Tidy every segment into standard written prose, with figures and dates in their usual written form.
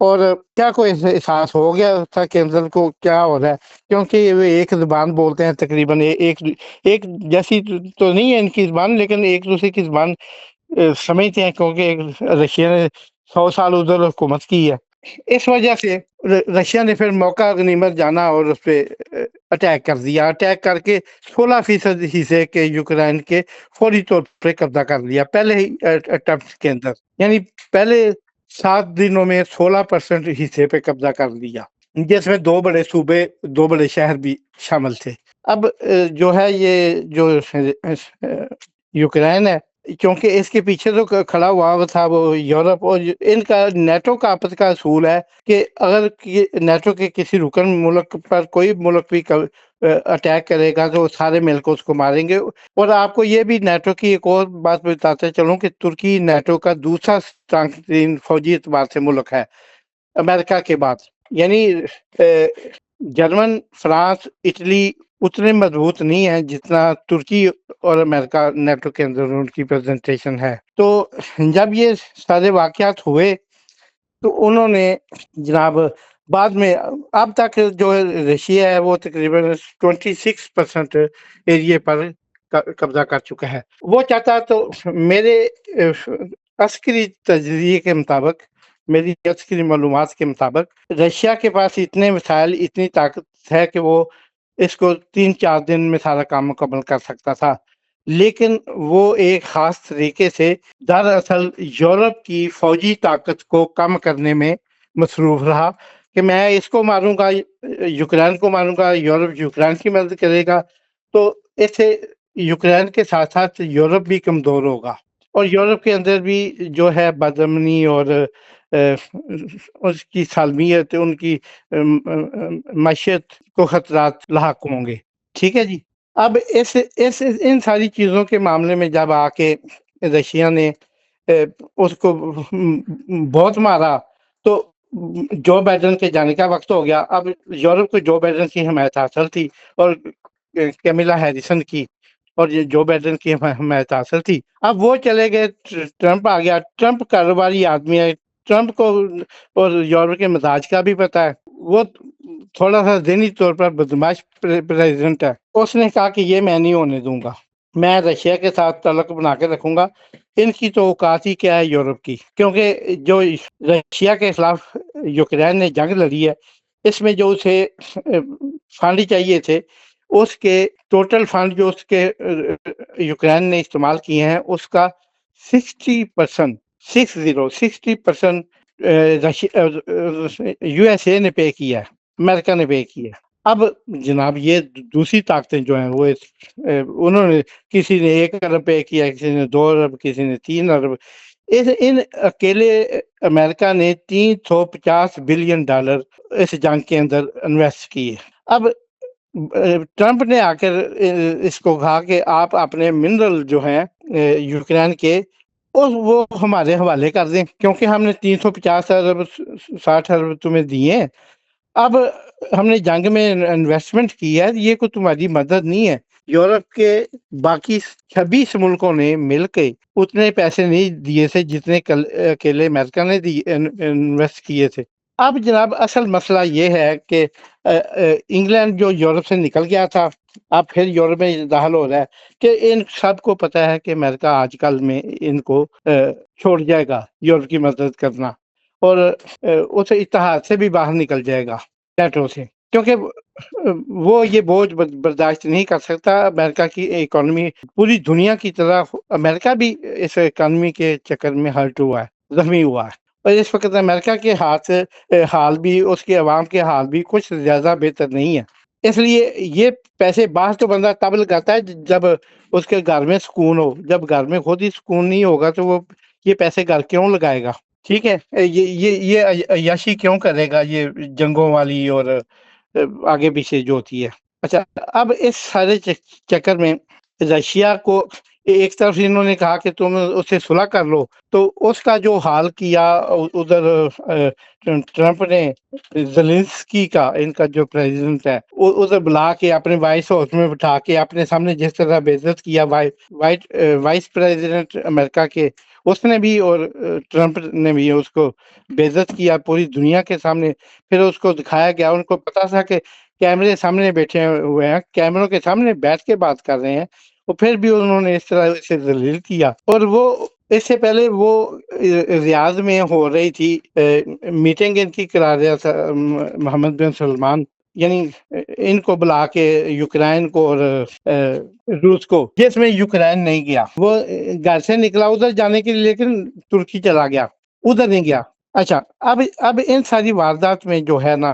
اور کیا کوئی احساس ہو گیا تھا کینسر کو کیا ہو رہا ہے؟ کیونکہ وہ ایک زبان بولتے ہیں تقریباً، ایک جیسی تو نہیں ہے ان کی زبان، لیکن ایک دوسرے کی زبان سمجھتے ہیں، کیونکہ رشیا نے 100 سال ادھر حکومت کی ہے۔ اس وجہ سے رشیا نے پھر موقع غنیمت جانا اور اس پہ اٹیک کر دیا، اٹیک کر کے 16% حصے کے یوکرائن کے فوری طور پہ قبضہ کر لیا پہلے ہی اٹمپٹ کے اندر، یعنی پہلے 7 دنوں میں 16% حصے پہ قبضہ کر لیا، جس میں 2 بڑے صوبے، 2 بڑے شہر بھی شامل تھے۔ اب جو ہے یہ جو یوکرائن ہے، کیونکہ اس کے پیچھے تو کھڑا ہوا تھا وہ یورپ، اور ان کا نیٹو کا آپس کا اصول ہے کہ اگر نیٹو کے کسی رکن ملک پر کوئی ملک بھی اٹیک کرے گا تو سارے مل کو اس کو ماریں گے۔ اور آپ کو یہ بھی نیٹو کی ایک اور بات بتاتے چلوں کہ ترکی نیٹو کا دوسرا اسٹرانگ ترین فوجی اعتبار سے ملک ہے امریکہ کے بعد، یعنی جرمن، فرانس، اٹلی اتنے مضبوط نہیں ہیں جتنا ترکی اور امریکہ نیٹو کے اندر ان کی پریزنٹیشن ہے۔ تو جب یہ سارے واقعات ہوئے تو انہوں نے جناب بعد میں، اب تک جو رشیا ہے وہ تقریباً 26% ایریے پر قبضہ کر چکا ہے۔ وہ چاہتا تو میرے عسکری تجزیے کے مطابق، میری عسکری معلومات کے مطابق، رشیا کے پاس اتنے مسائل، اتنی طاقت ہے کہ وہ اس کو 3-4 دن میں سارا کام مکمل کر سکتا تھا، لیکن وہ ایک خاص طریقے سے دراصل یورپ کی فوجی طاقت کو کم کرنے میں مصروف رہا کہ میں اس کو ماروں گا، یوکرائن کو ماروں گا، یورپ یوکرائن کی مدد کرے گا، تو اس سے یوکرائن کے ساتھ ساتھ یورپ بھی کمزور ہوگا، اور یورپ کے اندر بھی جو ہے بدامنی اور اس کی سالمیت، ان کی معیشت کو خطرات لاحق ہوں گے۔ ٹھیک ہے جی۔ اب ان ساری چیزوں کے معاملے میں جب آ کے رشیا نے اس کو بہت مارا تو جو بائیڈن کے جانے کا وقت ہو گیا۔ اب یورپ کو جو بائیڈن کی حمایت حاصل تھی اور کیملا ہیریسن کی، اور یہ جو بائیڈن کی حمایت حاصل تھی، اب وہ چلے گئے، ٹرمپ آ گیا۔ ٹرمپ کاروباری آدمی ہے، ٹرمپ کو اور یورپ کے مزاج کا بھی پتا ہے، وہ تھوڑا سا ذہنی طور پر بدماش پریزیڈنٹ ہے۔ اس نے کہا کہ یہ میں نہیں ہونے دوں گا، میں رشیا کے ساتھ تعلق بنا کے رکھوں گا۔ ان کی تو اوقات ہی کیا ہے یورپ کی، کیونکہ جو رشیا کے خلاف یوکرائن نے جنگ لڑی ہے، اس میں جو اسے فنڈ چاہیے تھے، اس کے ٹوٹل فنڈ جو اس کے یوکرائن نے استعمال کیے ہیں، اس کا 60% 60% یو ایس اے نے پے کیا ہے، امریکہ نے پے کیا ہے۔ اب جناب یہ دوسری طاقتیں جو ہیں وہ انہوں نے، کسی نے 1 ارب پے کیا، کسی نے 2 ارب، کسی نے 3 ارب۔ ان اکیلے امریکہ نے $350 بلین اس جنگ کے اندر انویسٹ کیے۔ اب ٹرمپ نے آ کر اس کو کہا کہ آپ اپنے منرل جو ہیں یوکرائن کے، وہ ہمارے حوالے کر دیں، کیونکہ ہم نے 350 ارب 60 ارب تمہیں دیے ہیں، اب ہم نے جنگ میں انویسٹمنٹ کی ہے، یہ کوئی تمہاری مدد نہیں ہے۔ یورپ کے باقی 26 ملکوں نے مل کے اتنے پیسے نہیں دیے تھے جتنے اکیلے امریکہ نے انویسٹ کیے تھے۔ اب جناب اصل مسئلہ یہ ہے کہ انگلینڈ جو یورپ سے نکل گیا تھا، اب پھر یورپ میں داخل ہو رہا ہے کہ ان سب کو پتہ ہے کہ امریکہ آج کل میں ان کو چھوڑ جائے گا یورپ کی مدد کرنا، اور اس اتحاد سے بھی باہر نکل جائے گا، نیٹو سے، کیونکہ وہ یہ بوجھ برداشت نہیں کر سکتا۔ امریکہ کی اکانومی پوری دنیا کی طرح امریکہ بھی اس اکانومی کے چکر میں ہرٹ ہوا ہے، زخمی ہوا ہے، اور اس وقت امریکہ کے حال بھی، اس کے عوام کے حال بھی کچھ زیادہ بہتر نہیں ہے۔ اس لیے یہ پیسے باہر تو بندہ تب لگاتا ہے جب اس کے گھر میں سکون ہو، جب گھر میں خود ہی سکون نہیں ہوگا تو وہ یہ پیسے گھر کیوں لگائے گا؟ ٹھیک ہے، یہ عیاشی کیوں کرے گا، یہ جنگوں والی اور آگے پیچھے جو ہوتی ہے۔ اچھا، اب اس سارے چکر میں رشیا کو ایک طرف انہوں نے کہا کہ تم اس سے صلح کر لو، تو اس کا جو حال کیا ادھر ٹرمپ نے زیلنسکی کا، ان کا جو پریزیڈنٹ ہے، ادھر بلا کے اپنے وائس ہاؤس میں بٹھا کے اپنے سامنے جس طرح بے عزت کیا وائس پریزیڈنٹ امریکہ کے، اس نے بھی اور ٹرمپ نے بھی اس کو بےعزت کیا پوری دنیا کے سامنے. پھر اس کو دکھایا گیا، ان کو پتا تھا کہ کیمرے سامنے بیٹھے ہوئے ہیں، کیمروں کے سامنے بیٹھ کے بات کر رہے ہیں، اور پھر بھی انہوں نے اس طرح سے ذلیل کیا. اور وہ اس سے پہلے وہ ریاض میں ہو رہی تھی میٹنگ، ان کی کرا رہا تھا محمد بن سلمان، یعنی ان کو بلا کے یوکرائن کو اور روس کو، جس میں یوکرائن نہیں گیا. وہ گھر سے نکلا ادھر جانے کے لیے، لیکن ترکی چلا گیا، ادھر نہیں گیا. اچھا، اب ان ساری واردات میں جو ہے نا،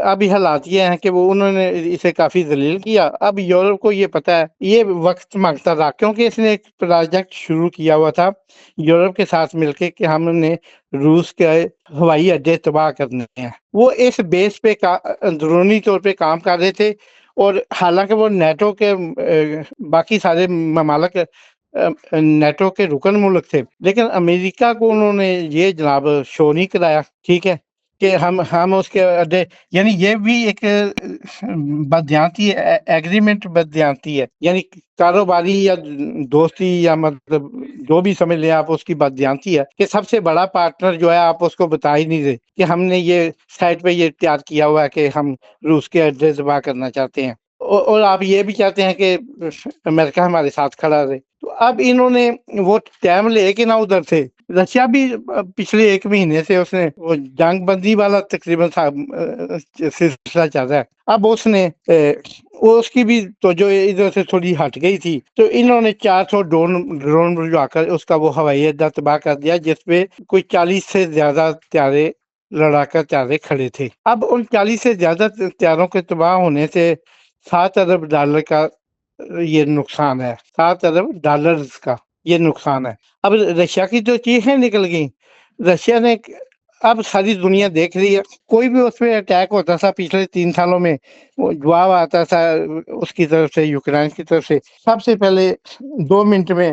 اب یہ حالات یہ ہیں کہ وہ انہوں نے اسے کافی ذلیل کیا. اب یورپ کو یہ پتا ہے، یہ وقت مانگتا رہا، کیونکہ اس نے ایک پروجیکٹ شروع کیا ہوا تھا یورپ کے ساتھ مل کے کہ ہم نے روس کے ہوائی اڈے تباہ کرنے ہیں. وہ اس بیس پہ اندرونی طور پہ کام کر رہے تھے. اور حالانکہ وہ نیٹو کے باقی سارے ممالک نیٹو کے رکن ملک تھے، لیکن امریکہ کو انہوں نے یہ جناب شو نہیں کرایا، ٹھیک ہے، کہ ہم اس کے اڈے، یعنی یہ بھی ایک بددیانتی ایگریمنٹ بددیانتی ہے، یعنی کاروباری یا دوستی یا مطلب جو بھی سمجھ لیں آپ، اس کی بددیانتی ہے کہ سب سے بڑا پارٹنر جو ہے آپ اس کو بتا ہی نہیں دے کہ ہم نے یہ سائٹ پہ یہ تیار کیا ہوا ہے کہ ہم روس کے اڈے تباہ کرنا چاہتے ہیں، اور آپ یہ بھی چاہتے ہیں کہ امریکہ ہمارے ساتھ کھڑا رہے. تو اب انہوں نے وہ ٹائم لے کے نہ ادھر سے رشیا بھی پچھلے ایک مہینے سے اس نے وہ جنگ بندی والا تقریباً سلسلہ چل رہا ہے. اب اس نے اس کی بھی تو جو ادھر سے تھوڑی ہٹ گئی تھی، تو انہوں نے 400 ڈرون بھجوا کر اس کا وہ ہوائی اڈہ تباہ کر دیا، جس پہ کوئی 40 سے زیادہ طیارے لڑاکا طیارے کھڑے تھے. اب ان 40 سے زیادہ طیاروں کے تباہ ہونے سے $7 ارب کا یہ نقصان ہے، $7 ارب کا یہ نقصان ہے. اب رشیا کی تو چیخیں نکل گئیں. رشیا نے اب ساری دنیا دیکھ رہی ہے، کوئی بھی اس پہ اٹیک ہوتا تھا پچھلے 3 سالوں میں، وہ جواب آتا تھا اس کی طرف سے، یوکرائن کی طرف سے، سب سے پہلے 2 منٹ میں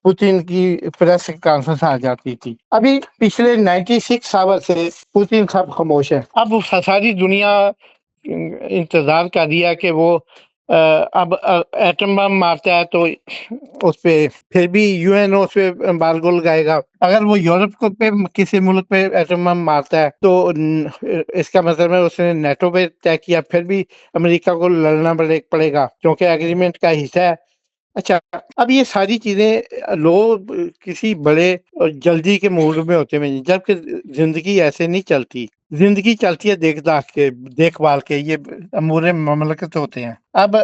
پوتین کی پریس کانفرنس آ جاتی تھی. ابھی پچھلے 96 آور سے پوتین سب خاموش ہے. اب ساری دنیا انتظار کر دیا کہ وہ اب ایٹم بم مارتا ہے تو اس پہ پھر بھی یو این او اس پہ امبارگو لگائے گا. اگر وہ یورپ کو پہ کسی ملک پہ ایٹم بم مارتا ہے تو اس کا مطلب ہے اس نے نیٹو پہ طے کیا، پھر بھی امریکہ کو لڑنا پڑے گا کیونکہ ایگریمنٹ کا حصہ ہے. اچھا، اب یہ ساری چیزیں لوگ کسی بڑے اور جلدی کے موڈ میں ہوتے ہیں، جبکہ زندگی ایسے نہیں چلتی. زندگی چلتی ہے دیکھ بھال کے، یہ امور مملکت ہوتے ہیں. اب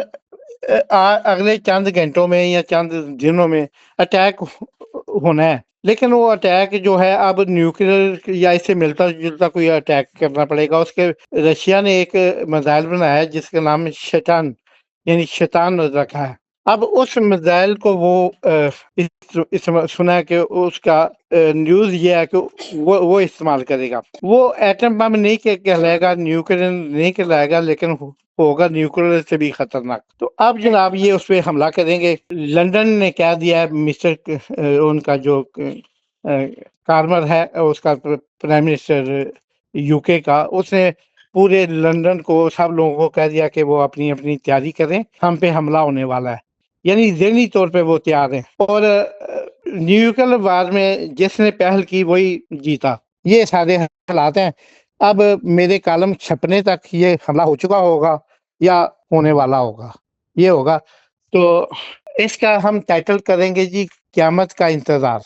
اگلے چند گھنٹوں میں یا چند دنوں میں اٹیک ہونا ہے، لیکن وہ اٹیک جو ہے اب نیوکلیر یا اس سے ملتا جلتا کوئی اٹیک کرنا پڑے گا. اس کے رشیا نے ایک میزائل بنایا ہے جس کا نام شیطان، یعنی شیطان رکھا ہے. اب اس میزائل کو وہ سنا کہ اس کا نیوز یہ ہے کہ وہ استعمال کرے گا. وہ ایٹم بم نہیں کہلائے گا، نیوکلیر نہیں کہلائے گا، لیکن ہوگا نیوکلیر سے بھی خطرناک. تو اب جناب یہ اس پہ حملہ کریں گے. لندن نے کہہ دیا ہے، مسٹر ان کا جو کارمر ہے، اس کا پرائم منسٹر یو کے کا، اس نے پورے لندن کو، سب لوگوں کو کہہ دیا کہ وہ اپنی اپنی تیاری کریں، ہم پہ حملہ ہونے والا ہے. یعنی ذہنی طور پہ وہ تیار ہیں. اور نیوکلیر وار میں جس نے پہل کی وہی جیتا. یہ سارے حالات ہیں. اب میرے کالم چھپنے تک یہ حملہ ہو چکا ہوگا یا ہونے والا ہوگا، یہ ہوگا. تو اس کا ہم ٹائٹل کریں گے جی، قیامت کا انتظار.